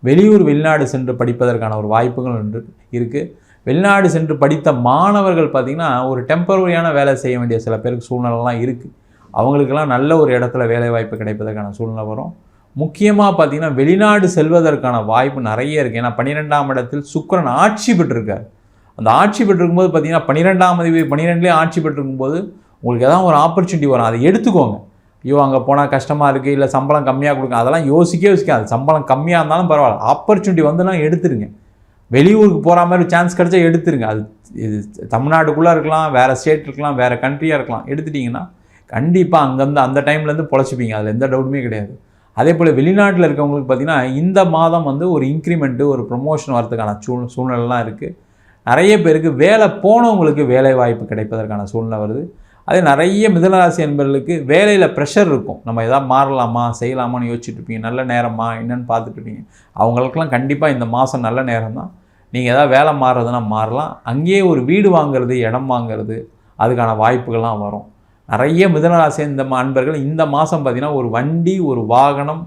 வெளியூர் வெளிநாடு சென்று படிப்பதற்கான ஒரு வாய்ப்புகள் இருக்குது. வெளிநாடு சென்று படித்த மாணவர்கள் பார்த்திங்கன்னா ஒரு டெம்பரரியான வேலை செய்ய வேண்டிய சில பேருக்கு சூழ்நிலைலாம் இருக்குது. அவங்களுக்கெல்லாம் நல்ல ஒரு இடத்துல வேலை வாய்ப்பு கிடைப்பதற்கான சூழ்நிலை வரும். முக்கியமாக பார்த்திங்கன்னா வெளிநாடு செல்வதற்கான வாய்ப்பு நிறைய இருக்குது. ஏன்னா 12ஆம் இடத்தில் சுக்கிரன் ஆட்சி பெற்றிருக்கார். அந்த ஆட்சி பெற்றிருக்கும்போது பார்த்திங்கன்னா 12ஆம் அதிபதி 12லேயே ஆட்சி பெற்றிருக்கும்போது உங்களுக்கு எதாவது ஒரு ஆப்பர்ச்சுனிட்டி வரும். அதை எடுத்துக்கோங்க. ஐயோ அங்கே போனால் கஷ்டமாக இருக்குது, இல்லை சம்பளம் கம்மியாக கொடுங்க, அதெல்லாம் யோசிக்காது. சம்பளம் கம்மியாக இருந்தாலும் பரவாயில்ல, ஆப்பர்ச்சுனிட்டி வந்துலாம் எடுத்துருங்க. வெளியூருக்கு போகிற மாதிரி சான்ஸ் கிடச்சா எடுத்துருங்க. அது இது தமிழ்நாட்டுக்குள்ளே இருக்கலாம், வேறு ஸ்டேட் இருக்கலாம், வேறு கண்ட்ரியாக இருக்கலாம். எடுத்துட்டிங்கன்னா கண்டிப்பாக அங்கேருந்து அந்த டைம்லேருந்து பொழைச்சிப்பீங்க. அதில் எந்த டவுட்டுமே கிடையாது. அதே போல் வெளிநாட்டில் இருக்கவங்களுக்கு பார்த்திங்கன்னா இந்த மாதம் ஒரு இன்க்ரிமெண்ட்டு, ஒரு ப்ரொமோஷன் வரதுக்கான சூழ்நிலைலாம் இருக்குது. நிறைய பேருக்கு வேலை போனவங்களுக்கு வேலை வாய்ப்பு கிடைப்பதற்கான சூழ்நிலை வருது. அதே நிறைய மிதுனராசி என்பவர்களுக்கு வேலையில் ப்ரெஷர் இருக்கும். நம்ம எதாவது மாறலாமா செய்யலாமான்னு யோசிச்சுட்டு இருப்பீங்க. நல்ல நேரமா என்னென்னு பார்த்துட்ருப்பீங்க. அவங்களுக்கெல்லாம் கண்டிப்பாக இந்த மாதம் நல்ல நேரம் தான். நீங்கள் எதாவது வேலை மாறுறதுனா மாறலாம். அங்கேயே ஒரு வீடு வாங்கிறது, இடம் வாங்கிறது, அதுக்கான வாய்ப்புகள்லாம் வரும். நிறைய மிதுனராசி இந்த அன்பர்கள் இந்த மாதம் பார்த்திங்கன்னா ஒரு வண்டி, ஒரு வாகனம்,